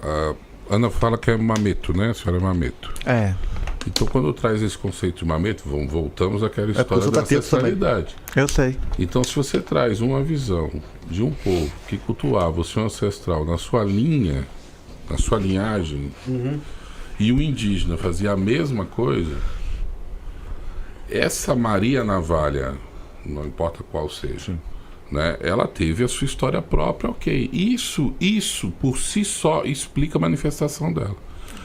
a Ana fala que é mameto, né? A senhora é mameto. É. Então, quando traz esse conceito de mameto, voltamos àquela história da ancestralidade. Eu sei. Então, se você traz uma visão de um povo que cultuava o seu ancestral na sua linha, na sua linhagem, e o indígena fazia a mesma coisa, essa Maria Navalha, não importa qual seja, né, ela teve a sua história própria, ok. Isso por si só explica a manifestação dela.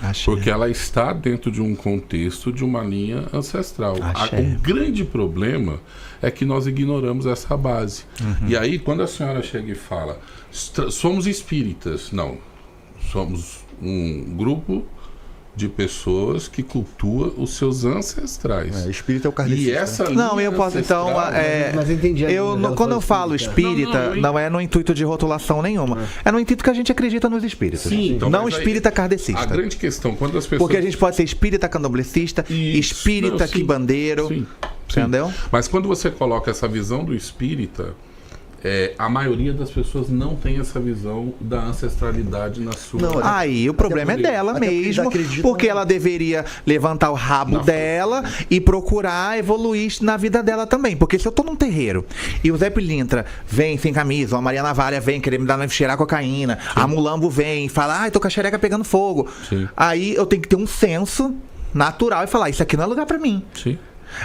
Axé. Porque ela está dentro de um contexto de uma linha ancestral. O grande problema é que nós ignoramos essa base. E aí, quando a senhora chega e fala, somos espíritas. Não. Somos um grupo de pessoas que cultua os seus ancestrais. Espírita é o kardecista. E essa Não, eu posso, então... Mas entendi. Quando eu falo espírita, não é no intuito de rotulação nenhuma. É no intuito que a gente acredita nos espíritas. Sim, então, não espírita kardecista. A grande questão, quando as pessoas... Porque a gente pode ser espírita candomblessista, espírita quibandeiro, entendeu? Mas quando você coloca essa visão do espírita, a maioria das pessoas não tem essa visão da ancestralidade na sua... Não, aí o problema é dela mesmo, porque ela deveria levantar o rabo dela e procurar evoluir na vida dela também. Porque se eu tô num terreiro e o Zé Pilintra vem sem camisa, ou a Maria Navalha vem querer me dar cheirar cocaína, a Mulambo vem e fala, ai, tô com a xereca pegando fogo. Aí eu tenho que ter um senso natural e falar, isso aqui não é lugar pra mim.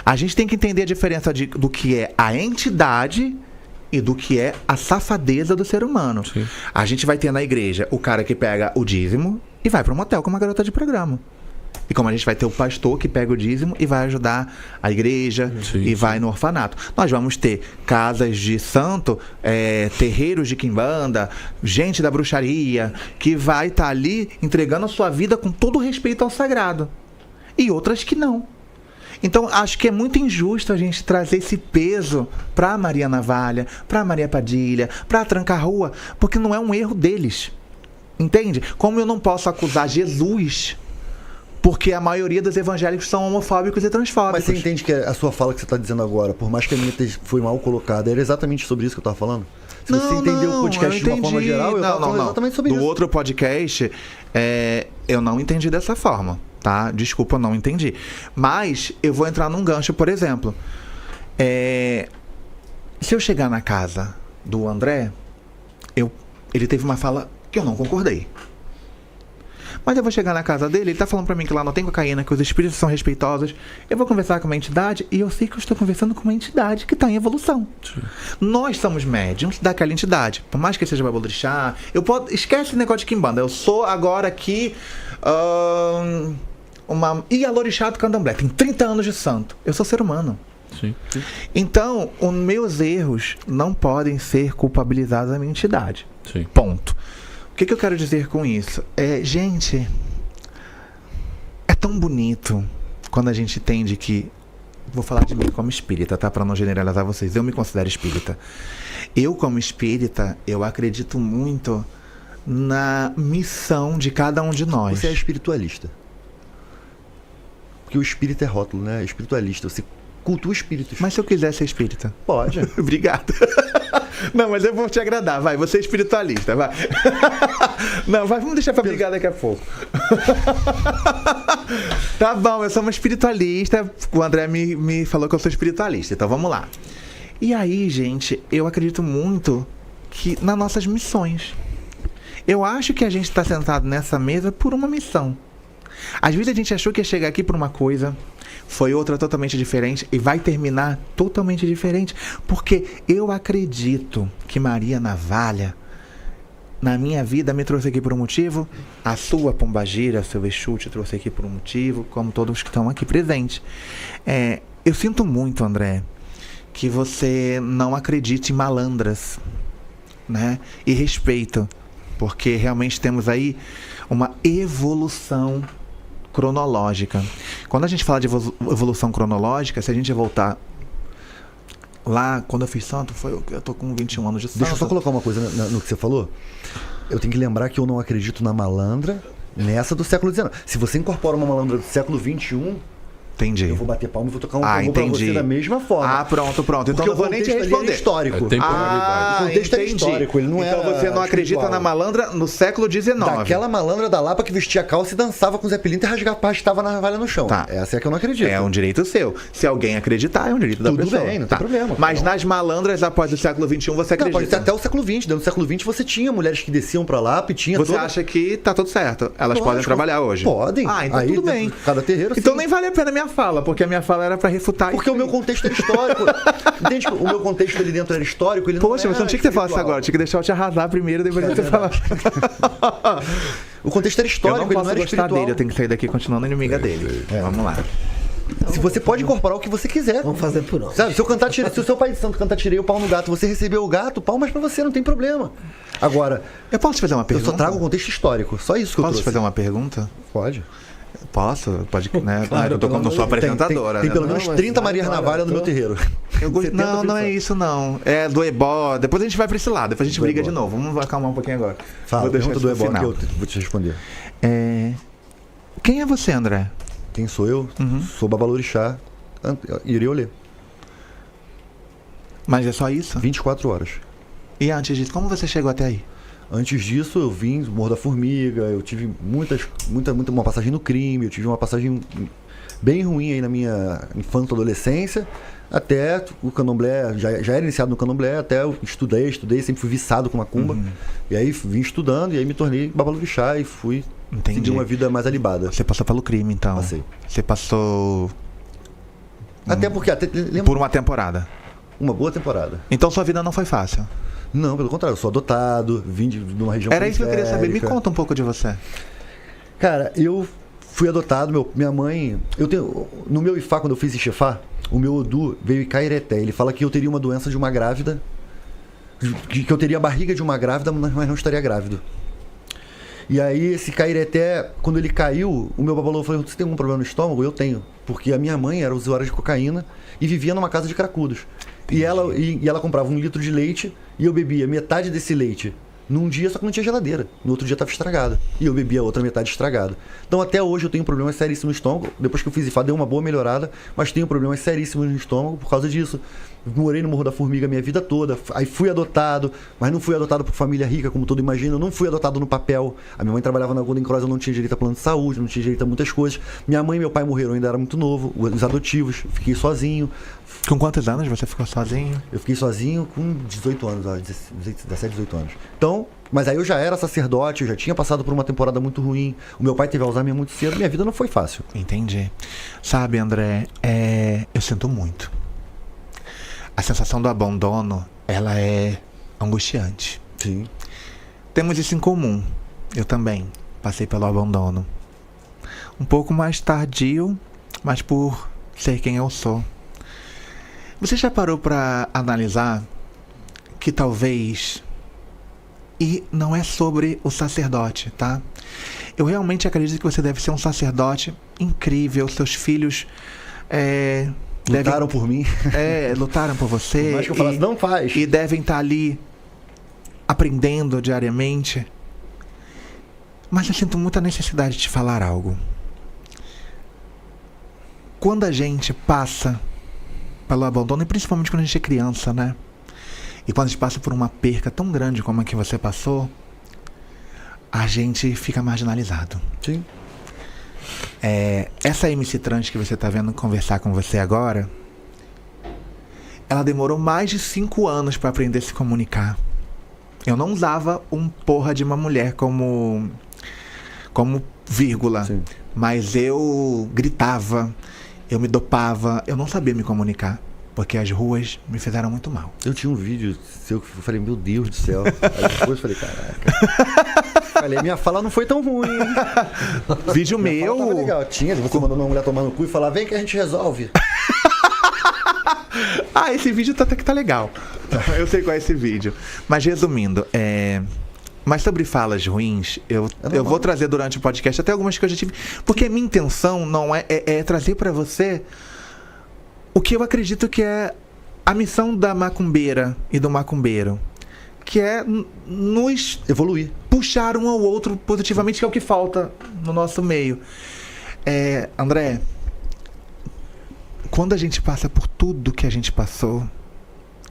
A gente tem que entender a diferença do que é a entidade e do que é a safadeza do ser humano. A gente vai ter na igreja o cara que pega o dízimo e vai para um motel com uma garota de programa. E como a gente vai ter o pastor que pega o dízimo e vai ajudar a igreja e vai no orfanato. Nós vamos ter casas de santo, terreiros de quimbanda, gente da bruxaria, que vai estar ali entregando a sua vida com todo o respeito ao sagrado. E outras que não. Então, acho que é muito injusto a gente trazer esse peso para Maria Navalha, para Maria Padilha, para Tranca-Rua, porque não é um erro deles. Entende? Como eu não posso acusar Jesus, porque a maioria dos evangélicos são homofóbicos e transfóbicos. Mas você entende que a sua fala que você está dizendo agora, por mais que a minha foi mal colocada, era exatamente sobre isso que eu estava falando? Se você entendeu o podcast de uma forma geral, eu estava falando exatamente sobre isso. Do outro podcast, eu não entendi dessa forma. Tá? Desculpa, eu não entendi. Mas eu vou entrar num gancho, por exemplo. Se eu chegar na casa do André, ele teve uma fala que eu não concordei. Mas eu vou chegar na casa dele, ele tá falando pra mim que lá não tem cocaína, que os espíritos são respeitosos. Eu vou conversar com uma entidade e eu sei que eu estou conversando com uma entidade que tá em evolução. Nós somos médiums daquela entidade. Por mais que seja babolorixá, esquece esse negócio de quimbanda. Eu sou agora aqui... Ialorixá do Candomblé, tem 30 anos de santo. Eu sou ser humano. Então, os meus erros não podem ser culpabilizados à minha entidade. Ponto. O que eu quero dizer com isso? Gente, é tão bonito quando a gente entende que... Vou falar de mim como espírita, tá? Para não generalizar vocês. Eu me considero espírita. Eu, como espírita, eu acredito muito na missão de cada um de nós. Você é espiritualista. Porque o espírito é rótulo, né? Espiritualista. Você cultua espíritos. Mas se eu quiser ser espírita? Pode. Obrigado. Não, mas eu vou te agradar. Vai, você é espiritualista, vai. Não, vamos deixar pra brigar daqui a pouco. Tá bom, eu sou uma espiritualista. O André me falou que eu sou espiritualista. Então vamos lá. E aí, gente, eu acredito muito que nas nossas missões. Eu acho que a gente está sentado nessa mesa por uma missão. Às vezes a gente achou que ia chegar aqui por uma coisa, foi outra totalmente diferente e vai terminar totalmente diferente. Porque eu acredito que Maria Navalha, na minha vida, me trouxe aqui por um motivo. A sua Pombagira, seu Exu, te trouxe aqui por um motivo, como todos que estão aqui presentes. Eu sinto muito, André, que você não acredite em malandras, né? E respeito. Porque realmente temos aí uma evolução cronológica. Quando a gente fala de evolução cronológica, se a gente voltar lá, quando eu fiz santo, eu tô com 21 anos de santo. Deixa eu só colocar uma coisa no que você falou. Eu tenho que lembrar que eu não acredito na malandra nessa do século XIX. Se você incorpora uma malandra do século XXI, Entendi. Eu vou bater palma e vou tocar um tambor pra você da mesma forma. Pronto. Então eu não vou nem te responder. É histórico. É temporalidade. O contexto é histórico, ele não então você não acredita na malandra no século XIX. Daquela malandra da Lapa que vestia calça e dançava com o Zé Pilintra e arrastava na navalha no chão. Tá. Essa é que eu não acredito. É um direito seu. Se alguém acreditar, é um direito da pessoa. Tudo bem, não tem problema. Mas nas malandras após o século XXI você acredita? Não, pode ser até o século XX. Dentro do século XX você tinha mulheres que desciam pra Lapa e tinha Você acha que tá tudo certo? Elas podem trabalhar hoje? Podem. Então tudo bem. Cada terreiro, então nem vale a pena a minha fala, porque a minha fala era pra refutar. Porque o meu contexto era histórico. Entende? O meu contexto ali dentro era histórico. Ele Poxa, não você não tinha que ter falado isso agora. Tinha que deixar eu te arrasar primeiro, depois você falar. O contexto era histórico, eu não posso ele não era gostar espiritual. dele, eu tenho que sair daqui continuando inimiga dele. Vamos lá. Então, se você pode incorporar o que você quiser. Vamos fazer por onde? Sabe, se o seu pai de santo cantar tirei o pau no gato, você recebeu o gato, palmas pra você, não tem problema. Agora, eu posso te fazer uma pergunta? Eu só trago o contexto histórico, só isso que eu trouxe. Posso te fazer uma pergunta? Pode. Posso? Pode, né? Claro, eu tô como sua apresentadora. Tem pelo menos 30 Marias Navalha no meu terreiro. Não é isso não. É do ebó. Depois a gente vai pra esse lado, depois a gente briga de novo. Vamos acalmar um pouquinho agora. Fala, pergunta do ebó que eu vou te responder. Quem é você, André? Quem sou eu? Sou Babalorixá, Iriolê. Mas é só isso? 24 horas. E antes disso, como você chegou até aí? Antes disso, eu vim do Morro da Formiga, eu tive uma passagem no crime, eu tive uma passagem bem ruim aí na minha infância e adolescência, até o candomblé, já era iniciado no candomblé, até eu estudei, sempre fui viçado com macumba, e aí vim estudando, e aí me tornei babalorixá e fui seguir uma vida mais alibada. Você passou pelo crime, então? Passei. Você passou... Até porque... Por uma temporada? Uma boa temporada. Então sua vida não foi fácil? Não, pelo contrário, eu sou adotado, vim de uma região Era isso que eu queria saber, me conta um pouco de você. Cara, eu fui adotado, minha mãe... No meu Ifá, quando eu fiz Ixefá, o meu Odu veio Icaireté. Ele fala que eu teria uma doença de uma grávida, que eu teria a barriga de uma grávida, mas não estaria grávido. E aí esse Caireté, quando ele caiu, o meu babalô falou: você tem algum problema no estômago? Eu tenho. Porque a minha mãe era usuária de cocaína e vivia numa casa de cracudos. E ela comprava 1 litro de leite e eu bebia metade desse leite num dia, só que não tinha geladeira. No outro dia estava estragado. E eu bebia a outra metade estragada. Então até hoje eu tenho problemas seríssimos no estômago. Depois que eu fiz IFA deu uma boa melhorada, mas tenho problemas seríssimos no estômago por causa disso. Morei no Morro da Formiga a minha vida toda. Aí fui adotado, mas não fui adotado por família rica, como todo imagina. Eu não fui adotado no papel. A minha mãe trabalhava na Golden Cross, eu não tinha direito a plano de saúde, não tinha direito a muitas coisas. Minha mãe e meu pai morreram, eu ainda era muito novo. Os adotivos, fiquei sozinho. Com quantos anos você ficou sozinho? Eu fiquei sozinho com 18 anos, 17, 18 anos. Então, mas aí eu já era sacerdote, eu já tinha passado por uma temporada muito ruim. O meu pai teve Alzheimer muito cedo, minha vida não foi fácil. Entendi. Sabe, André, eu sinto muito. A sensação do abandono, ela é angustiante. Sim. Temos isso em comum. Eu também passei pelo abandono. Um pouco mais tardio, mas por ser quem eu sou. Você já parou para analisar que talvez... E não é sobre o sacerdote, tá? Eu realmente acredito que você deve ser um sacerdote incrível. Seus filhos... Lutaram por mim. Lutaram por você. Mas que eu falasse, não faz. E devem estar ali aprendendo diariamente. Mas eu sinto muita necessidade de te falar algo. Quando a gente passa pelo abandono, e principalmente quando a gente é criança, né? E quando a gente passa por uma perca tão grande como a que você passou, a gente fica marginalizado. Sim. Essa MC Trans que você está vendo conversar com você agora, ela demorou mais de 5 anos para aprender a se comunicar. Eu não usava um porra de uma mulher como vírgula. Sim. Mas eu gritava, eu me dopava, eu não sabia me comunicar, porque as ruas me fizeram muito mal. Eu tinha um vídeo seu que eu falei, meu Deus do céu. Aí depois eu falei, caraca. Falei, minha fala não foi tão ruim. Vídeo minha meu. Fala tava legal. Tinha, você mandando uma mulher tomar no cu e falar, vem que a gente resolve. Esse vídeo até que tá legal. Eu sei qual é esse vídeo. Mas resumindo, mas sobre falas ruins, eu vou trazer durante o podcast até algumas que eu já tive. Porque a minha intenção não é trazer pra você o que eu acredito que é a missão da macumbeira e do macumbeiro. Que é nos evoluir, puxar um ao outro positivamente, que é o que falta no nosso meio. André, quando a gente passa por tudo que a gente passou,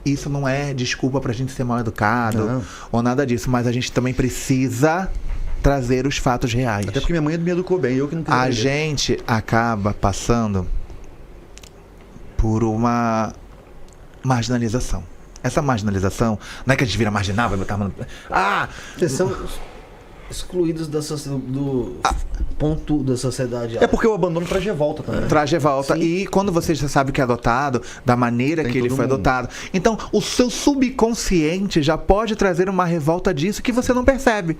isso não é desculpa pra gente ser mal educado ou nada disso, mas a gente também precisa trazer os fatos reais. Até porque minha mãe me educou bem, eu que não queria. A gente acaba passando por uma marginalização. Essa marginalização, não é que a gente vira marginal, vai botar... Vocês são excluídos do ponto da sociedade. É porque eu abandono traz revolta também. Traz revolta. Sim. E quando você já sabe que é adotado, da maneira que ele foi adotado. Então, o seu subconsciente já pode trazer uma revolta disso que você não percebe.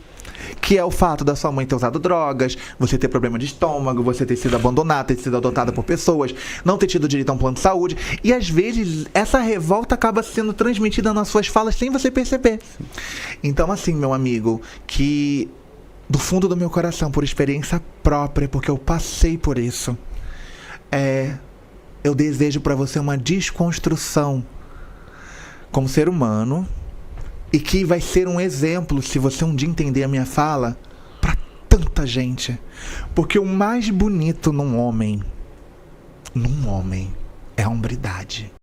Que é o fato da sua mãe ter usado drogas, você ter problema de estômago, você ter sido abandonado, ter sido adotada por pessoas, não ter tido direito a um plano de saúde. E às vezes essa revolta acaba sendo transmitida nas suas falas sem você perceber. Então, assim, meu amigo, que do fundo do meu coração, por experiência própria, porque eu passei por isso, eu desejo para você uma desconstrução como ser humano. E que vai ser um exemplo, se você um dia entender a minha fala, para tanta gente. Porque o mais bonito num homem é a hombridade.